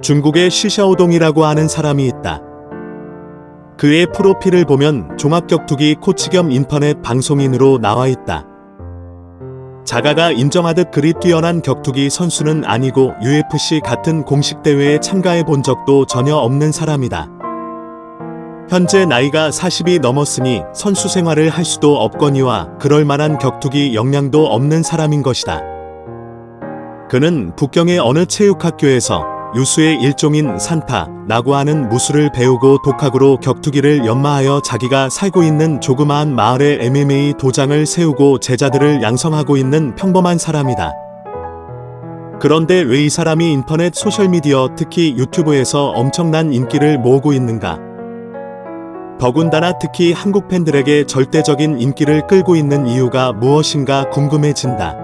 중국의 시샤오동이라고 하는 사람이 있다. 그의 프로필을 보면 종합격투기 코치 겸 인터넷 방송인으로 나와 있다. 자가가 인정하듯 그리 뛰어난 격투기 선수는 아니고 UFC 같은 공식 대회에 참가해 본 적도 전혀 없는 사람이다. 현재 나이가 40이 넘었으니 선수 생활을 할 수도 없거니와 그럴 만한 격투기 역량도 없는 사람인 것이다. 그는 북경의 어느 체육학교에서 유수의 일종인 산타라고 하는 무술을 배우고 독학으로 격투기를 연마하여 자기가 살고 있는 조그마한 마을에 MMA 도장을 세우고 제자들을 양성하고 있는 평범한 사람이다. 그런데 왜 이 사람이 인터넷 소셜미디어 특히 유튜브에서 엄청난 인기를 모으고 있는가? 더군다나 특히 한국 팬들에게 절대적인 인기를 끌고 있는 이유가 무엇인가 궁금해진다.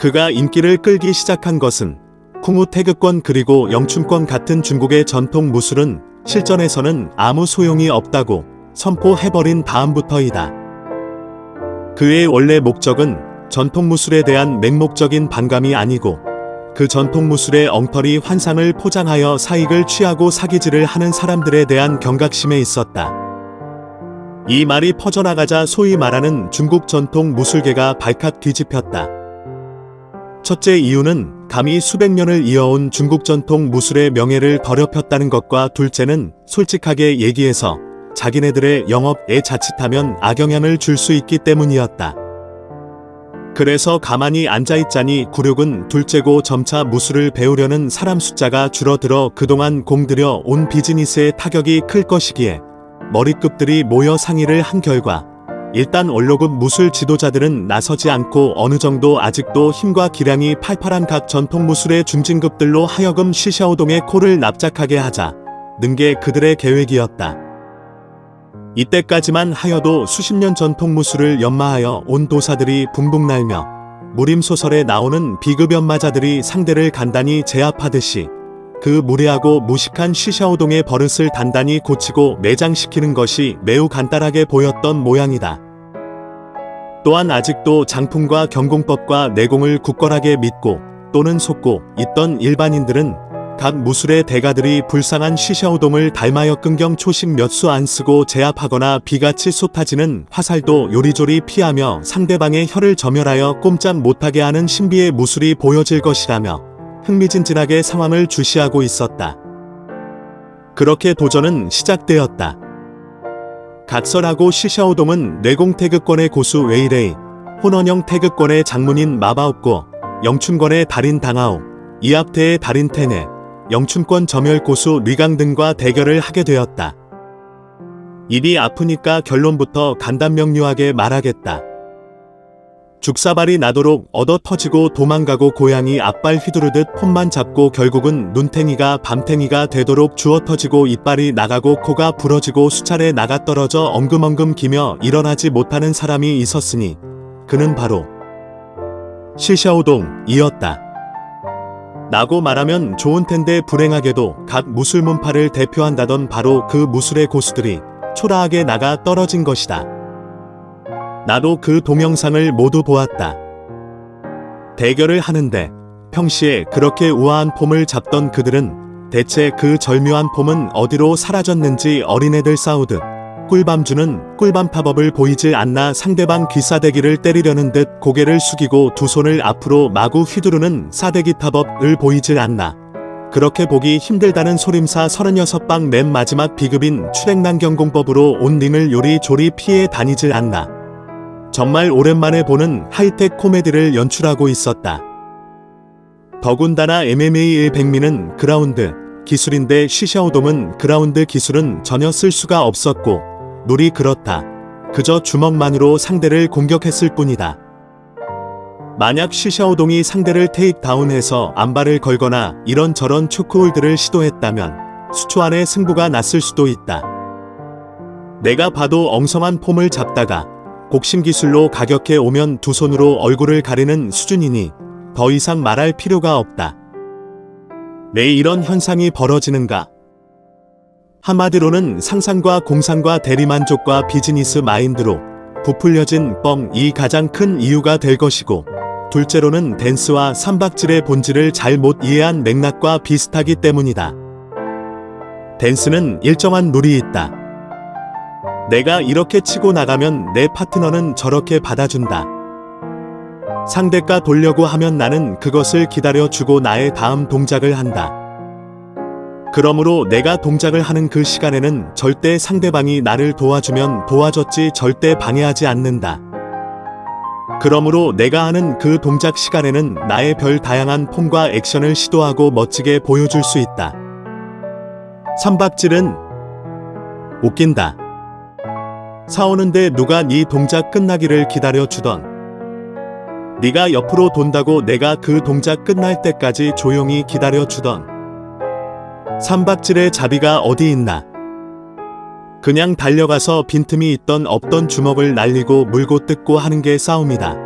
그가 인기를 끌기 시작한 것은 쿵후 태극권 그리고 영춘권 같은 중국의 전통 무술은 실전에서는 아무 소용이 없다고 선포해버린 다음부터이다. 그의 원래 목적은 전통 무술에 대한 맹목적인 반감이 아니고 그 전통 무술의 엉터리 환상을 포장하여 사익을 취하고 사기질을 하는 사람들에 대한 경각심에 있었다. 이 말이 퍼져나가자 소위 말하는 중국 전통 무술계가 발칵 뒤집혔다. 첫째 이유는 감히 수백 년을 이어온 중국 전통 무술의 명예를 더럽혔다는 것과 둘째는 솔직하게 얘기해서 자기네들의 영업에 자칫하면 악영향을 줄 수 있기 때문이었다. 그래서 가만히 앉아있자니 굴욕은 둘째고 점차 무술을 배우려는 사람 숫자가 줄어들어 그동안 공들여 온 비즈니스의 타격이 클 것이기에 머리급들이 모여 상의를 한 결과 일단 원로급 무술 지도자들은 나서지 않고 어느 정도 아직도 힘과 기량이 팔팔한 각 전통 무술의 중진급들로 하여금 시샤오동의 코를 납작하게 하자는 게 그들의 계획이었다. 이때까지만 하여도 수십 년 전통 무술을 연마하여 온 도사들이 붕붕 날며 무림소설에 나오는 비급 연마자들이 상대를 간단히 제압하듯이 그 무례하고 무식한 시샤오동의 버릇을 단단히 고치고 매장시키는 것이 매우 간단하게 보였던 모양이다. 또한 아직도 장풍과 경공법과 내공을 굳건하게 믿고 또는 속고 있던 일반인들은 각 무술의 대가들이 불쌍한 시샤오동을 닮아여 끈경 초식 몇 수 안 쓰고 제압하거나 비같이 쏟아지는 화살도 요리조리 피하며 상대방의 혀를 점혈하여 꼼짝 못하게 하는 신비의 무술이 보여질 것이라며 흥미진진하게 상황을 주시하고 있었다. 그렇게 도전은 시작되었다. 각설하고 시샤오동은 내공태극권의 고수 웨이레이, 혼원형 태극권의 장문인 마바오꼬, 영춘권의 달인 당하오, 이합태의 달인 테네, 영춘권 점혈 고수 리강 등과 대결을 하게 되었다. 입이 아프니까 결론부터 간단명료하게 말하겠다. 죽사발이 나도록 얻어 터지고 도망가고 고양이 앞발 휘두르듯 폰만 잡고 결국은 눈탱이가 밤탱이가 되도록 주워 터지고 이빨이 나가고 코가 부러지고 수차례 나가 떨어져 엉금엉금 기며 일어나지 못하는 사람이 있었으니 그는 바로 시샤오동이었다. 라고 말하면 좋은 텐데 불행하게도 각 무술문파를 대표한다던 바로 그 무술의 고수들이 초라하게 나가 떨어진 것이다. 나도 그 동영상을 모두 보았다. 대결을 하는데 평시에 그렇게 우아한 폼을 잡던 그들은 대체 그 절묘한 폼은 어디로 사라졌는지 어린애들 싸우듯 꿀밤주는 꿀밤팝업을 보이질 않나 상대방 귀싸대기를 때리려는 듯 고개를 숙이고 두 손을 앞으로 마구 휘두르는 싸대기 팝업을 보이질 않나. 그렇게 보기 힘들다는 소림사 36방 맨 마지막 비급인 출행난경공법으로 온 링을 요리조리 피해 다니질 않나. 정말 오랜만에 보는 하이텍 코미디를 연출하고 있었다. 더군다나 MMA의 백미는 그라운드 기술인데 시샤오동은 그라운드 기술은 전혀 쓸 수가 없었고 룰이 그렇다. 그저 주먹만으로 상대를 공격했을 뿐이다. 만약 시샤오동이 상대를 테이크다운해서 안발을 걸거나 이런저런 초크홀드를 시도했다면 수초 안에 승부가 났을 수도 있다. 내가 봐도 엉성한 폼을 잡다가 곡심 기술로 가격해 오면 두 손으로 얼굴을 가리는 수준이니 더 이상 말할 필요가 없다. 왜 이런 현상이 벌어지는가? 한마디로는 상상과 공상과 대리만족과 비즈니스 마인드로 부풀려진 뻥이 가장 큰 이유가 될 것이고 둘째로는 댄스와 삼박질의 본질을 잘 못 이해한 맥락과 비슷하기 때문이다. 댄스는 일정한 룰이 있다. 내가 이렇게 치고 나가면 내 파트너는 저렇게 받아준다. 상대가 돌려고 하면 나는 그것을 기다려주고 나의 다음 동작을 한다. 그러므로 내가 동작을 하는 그 시간에는 절대 상대방이 나를 도와주면 도와줬지 절대 방해하지 않는다. 그러므로 내가 하는 그 동작 시간에는 나의 별 다양한 폼과 액션을 시도하고 멋지게 보여줄 수 있다. 삼박질은 웃긴다. 싸우는데 누가 네 동작 끝나기를 기다려주던, 네가 옆으로 돈다고 내가 그 동작 끝날 때까지 조용히 기다려주던, 삼박질의 자비가 어디 있나. 그냥 달려가서 빈틈이 있던 없던 주먹을 날리고 물고 뜯고 하는 게 싸움이다.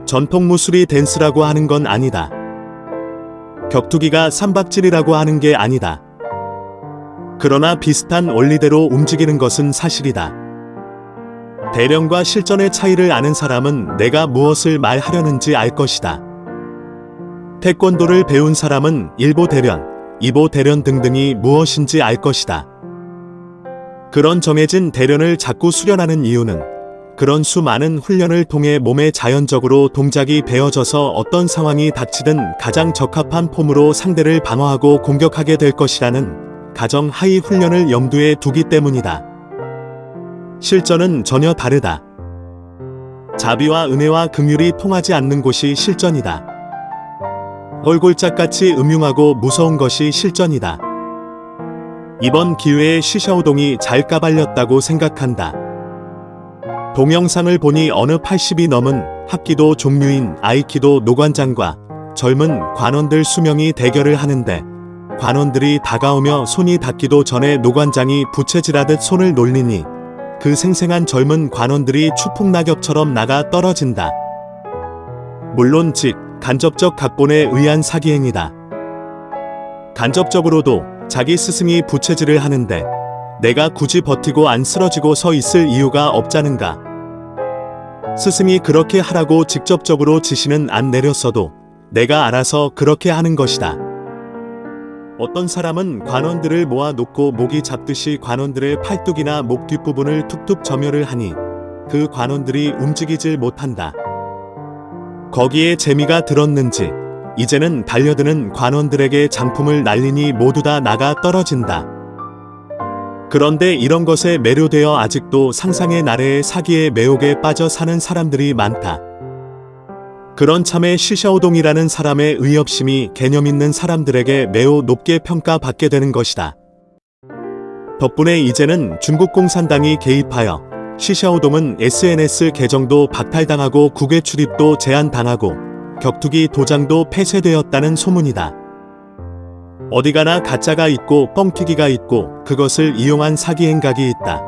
전통 무술이 댄스라고 하는 건 아니다. 격투기가 삼박질이라고 하는 게 아니다. 그러나 비슷한 원리대로 움직이는 것은 사실이다. 대련과 실전의 차이를 아는 사람은 내가 무엇을 말하려는지 알 것이다. 태권도를 배운 사람은 일보 대련, 이보 대련 등등이 무엇인지 알 것이다. 그런 정해진 대련을 자꾸 수련하는 이유는 그런 수많은 훈련을 통해 몸에 자연적으로 동작이 배어져서 어떤 상황이 닥치든 가장 적합한 폼으로 상대를 방어하고 공격하게 될 것이라는 가정 하위 훈련을 염두에 두기 때문이다. 실전은 전혀 다르다. 자비와 은혜와 긍휼이 통하지 않는 곳이 실전이다. 얼굴짝같이 음흉하고 무서운 것이 실전이다. 이번 기회에 시샤오동이 잘 까발렸다고 생각한다. 동영상을 보니 어느 80이 넘은 합기도 종류인 아이키도 노관장과 젊은 관원들 수명이 대결을 하는데, 관원들이 다가오며 손이 닿기도 전에 노관장이 부채질하듯 손을 놀리니 그 생생한 젊은 관원들이 추풍낙엽처럼 나가 떨어진다. 물론 간접적 각본에 의한 사기행위다. 간접적으로도 자기 스승이 부채질을 하는데 내가 굳이 버티고 안 쓰러지고 서 있을 이유가 없자는가. 스승이 그렇게 하라고 직접적으로 지시는 안 내렸어도 내가 알아서 그렇게 하는 것이다. 어떤 사람은 관원들을 모아놓고 모기 잡듯이 관원들의 팔뚝이나 목 뒷부분을 툭툭 점혈을 하니 그 관원들이 움직이질 못한다. 거기에 재미가 들었는지 이제는 달려드는 관원들에게 장품을 날리니 모두 다 나가 떨어진다. 그런데 이런 것에 매료되어 아직도 상상의 나래의 사기의 매혹에 빠져 사는 사람들이 많다. 그런 참에 시샤오동이라는 사람의 의협심이 개념 있는 사람들에게 매우 높게 평가받게 되는 것이다. 덕분에 이제는 중국 공산당이 개입하여 시샤오동은 SNS 계정도 박탈당하고 국외 출입도 제한당하고 격투기 도장도 폐쇄되었다는 소문이다. 어디 가나 가짜가 있고 뻥튀기가 있고 그것을 이용한 사기 행각이 있다.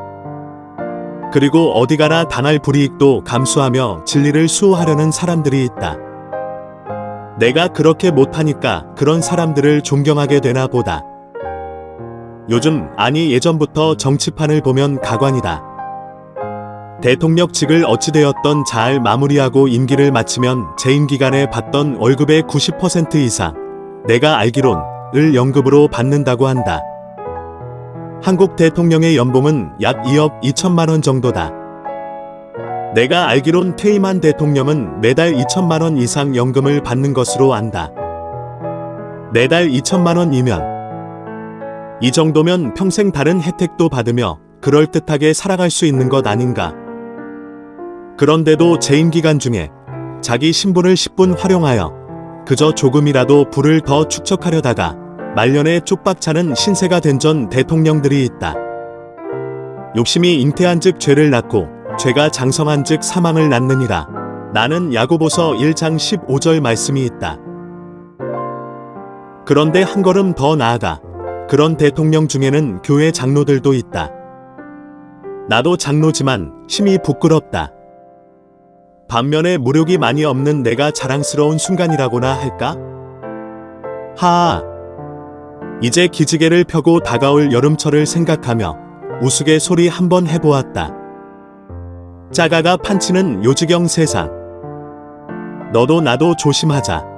그리고 어디 가나 당할 불이익도 감수하며 진리를 수호하려는 사람들이 있다. 내가 그렇게 못하니까 그런 사람들을 존경하게 되나 보다. 요즘, 아니 예전부터 정치판을 보면 가관이다. 대통령직을 어찌되었던 잘 마무리하고 임기를 마치면 재임 기간에 받던 월급의 90% 이상, 내가 알기론 을 연급으로 받는다고 한다. 한국 대통령의 연봉은 약 2억 2천만 원 정도다. 내가 알기론 퇴임한 대통령은 매달 2천만 원 이상 연금을 받는 것으로 안다. 매달 2천만 원이면 이 정도면 평생 다른 혜택도 받으며 그럴듯하게 살아갈 수 있는 것 아닌가. 그런데도 재임 기간 중에 자기 신분을 10분 활용하여 그저 조금이라도 부를 더 축적하려다가 말년에 쪽박차는 신세가 된 전 대통령들이 있다. 욕심이 잉태한 즉 죄를 낳고 죄가 장성한 즉 사망을 낳느니라. 나는 야고보서 1장 15절 말씀이 있다. 그런데 한 걸음 더 나아가 그런 대통령 중에는 교회 장로들도 있다. 나도 장로지만 심히 부끄럽다. 반면에 무력이 많이 없는 내가 자랑스러운 순간이라고나 할까? 하하. 이제 기지개를 펴고 다가올 여름철을 생각하며 우스갯소리 한번 해보았다. 짜가가 판치는 요지경 세상. 너도 나도 조심하자.